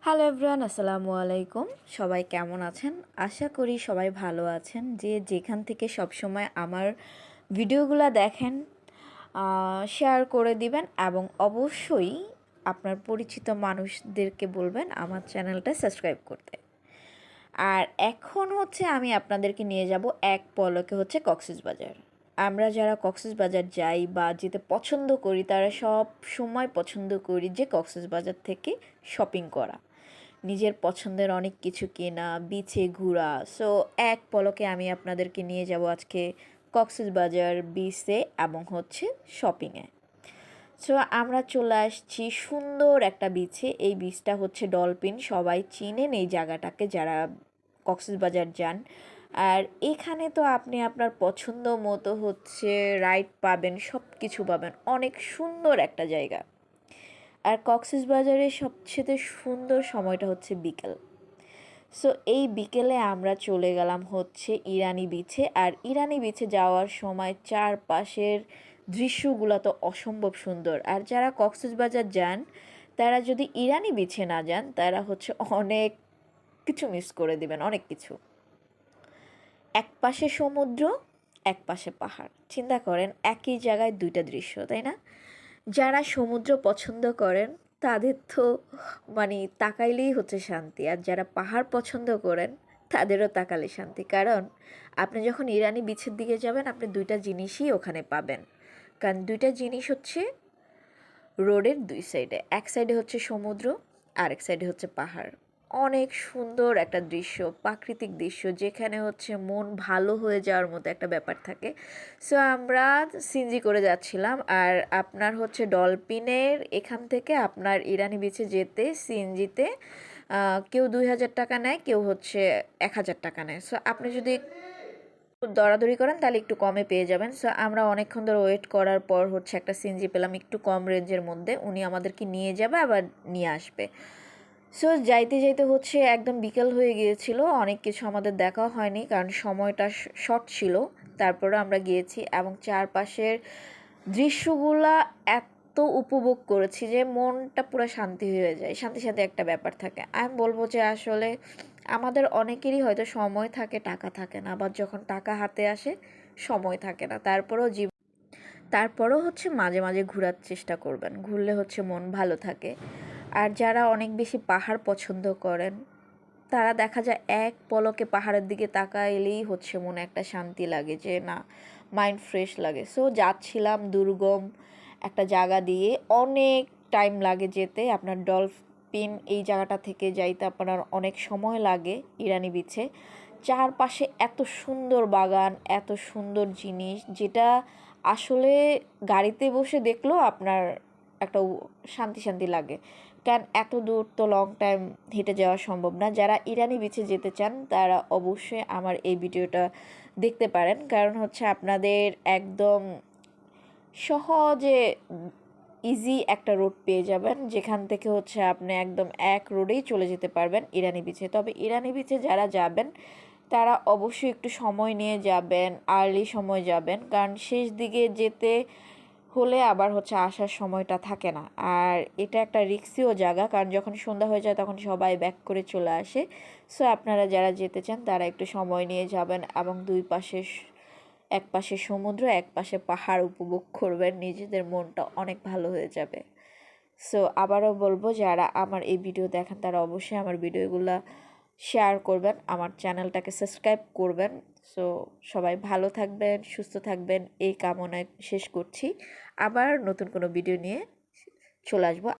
Hello everyone, আসসালামু আলাইকুম। সবাই কেমন আছেন? আশা করি সবাই ভালো আছেন। যে যেখান থেকে সবসময় আমার ভিডিওগুলো দেখেন, শেয়ার করে দিবেন এবং অবশ্যই আপনার পরিচিত মানুষদেরকে বলবেন আমার চ্যানেলটা সাবস্ক্রাইব করতে। আর এখন হচ্ছে আমি আপনাদেরকে নিয়ে যাব এক পলকে হচ্ছে কক্সবাজার। আমরা যারা কক্সবাজার যাই বা যেতে পছন্দ করি তারা সব সময় পছন্দ করি যে কক্সবাজার থেকে শপিং করা, নিজের পছন্দের অনেক কিছু কেনা, বিচে ঘোরা। সো এক পলকে আমি আপনাদেরকে নিয়ে যাব আজকে কক্সবাজার বিচে এবং হচ্ছে শপিংয়ে। সো আমরা চলে আসছি সুন্দর একটা বিচে। এই বিচটা হচ্ছে ডলফিন, সবাই চিনেন এই জায়গাটাকে যারা কক্সবাজার যান। আর এখানে তো আপনি আপনার পছন্দ মতো হচ্ছে রাইড পাবেন, সব কিছু পাবেন, অনেক সুন্দর একটা জায়গা। আর কক্সবাজারের সবচেয়ে সুন্দর সময়টা হচ্ছে বিকেল। সো এই বিকেলে আমরা চলে গেলাম হচ্ছে ইরানি বিচে। আর ইরানি বিচে যাওয়ার সময় চারপাশের দৃশ্যগুলো তো অসম্ভব সুন্দর। আর যারা কক্সবাজার যান তারা যদি ইরানি বিচে না যান তারা হচ্ছে অনেক কিছু মিস করে দিবেন, অনেক কিছু। এক পাশে সমুদ্র, এক পাশে পাহাড়, চিন্তা করেন একই জায়গায় দুইটা দৃশ্য, তাই না? যারা সমুদ্র পছন্দ করেন তাদের তো মানে তাকাইলেই হচ্ছে শান্তি, আর যারা পাহাড় পছন্দ করেন তাদেরও তাকালে শান্তি। কারণ আপনি যখন ইরানি বিচের দিকে যাবেন আপনি দুইটা জিনিসই ওখানে পাবেন। কারণ দুইটা জিনিস হচ্ছে রোডের দুই সাইডে, এক সাইডে হচ্ছে সমুদ্র, আরেক সাইডে হচ্ছে পাহাড়। অনেক সুন্দর একটা দৃশ্য, প্রাকৃতিক দৃশ্য, যেখানে হচ্ছে মন ভালো হয়ে যাওয়ার মতো একটা ব্যাপার থাকে। সো আমরা সিনজি করে যাচ্ছিলাম। আর আপনার হচ্ছে ডলফিনের এখান থেকে আপনার ইরানি বিচে যেতে সিনজিতে কেউ 2,000 টাকা নেয়, কেউ হচ্ছে 1,000 টাকা নেয়। সো আপনি যদি দরাদরি করেন তাহলে একটু কমে পেয়ে যাবেন। সো আমরা অনেকক্ষণ ধরে ওয়েট করার পর হচ্ছে একটা সিএনজি পেলাম একটু কম রেঞ্জের মধ্যে, উনি আমাদেরকে নিয়ে যাবে আবার নিয়ে আসবে। সো যাইতে যাইতে হচ্ছে একদম বিকেল হয়ে গিয়েছিল, অনেক কিছু আমাদের দেখাও হয়নি কারণ সময়টা শর্ট ছিল। তারপরে আমরা গিয়েছি এবং চারপাশের দৃশ্যগুলা এত উপভোগ করেছি যে মনটা পুরো শান্তি হয়ে যায়, শান্তি শান্তি একটা ব্যাপার থাকে। আমি বলবো যে আসলে আমাদের অনেকেরই হয়তো সময় থাকে, টাকা থাকে না, আবার যখন টাকা হাতে আসে সময় থাকে না। তারপরেও হচ্ছে মাঝে মাঝে ঘোরার চেষ্টা করবেন, ঘুরলে হচ্ছে মন ভালো থাকে। আর যারা অনেক বেশি পাহাড় পছন্দ করেন তারা দেখা যায় এক পলকে পাহাড়ের দিকে তাকাইলেই হচ্ছে মনে একটা শান্তি লাগে, যে না, মাইন্ড ফ্রেশ লাগে। সো যাচ্ছিলাম দুর্গম একটা জায়গা দিয়ে, অনেক টাইম লাগে যেতে। আপনার ডলফিন এই জায়গাটা থেকে যাইতে আপনার অনেক সময় লাগে ইরানি বিচে। চারপাশে এত সুন্দর বাগান, এত সুন্দর জিনিস, যেটা আসলে গাড়িতে বসে দেখলেও আপনার একটা শান্তি শান্তি লাগে। কারণ এত দূর তো লং টাইম হেঁটে যাওয়া সম্ভব না। যারা ইরানি বিচে যেতে চান তারা অবশ্যই আমার এই ভিডিওটা দেখতে পারেন, কারণ হচ্ছে আপনাদের একদম সহজে ইজি একটা রোড পেয়ে যাবেন, যেখান থেকে হচ্ছে আপনি একদম এক রোডেই চলে যেতে পারবেন ইরানি বিচে। তবে ইরানি বিচে যারা যাবেন তারা অবশ্যই একটু সময় নিয়ে যাবেন, আর্লি সময় যাবেন, কারণ শেষ দিকে যেতে হলে আবার হচ্ছে আসার সময়টা থাকে না। আর এটা একটা রিস্কিও জায়গা, কারণ যখন সন্ধ্যা হয়ে যায় তখন সবাই ব্যাক করে চলে আসে। সো আপনারা যারা যেতে চান তারা একটু সময় নিয়ে যাবেন এবং দুই পাশে এক পাশে সমুদ্র, এক পাশে পাহাড় উপভোগ করবেন, নিজেদের মনটা অনেক ভালো হয়ে যাবে। সো আবারও বলবো যারা আমার এই ভিডিও দেখেন তারা অবশ্যই আমার ভিডিওগুলো শেয়ার করবেন, আমার চ্যানেলটাকে সাবস্ক্রাইব করবেন। সো সবাই ভালো থাকবেন, সুস্থ থাকবেন এই কামনায় শেষ করছি। আবার নতুন কোনো ভিডিও নিয়ে চলে আসবো।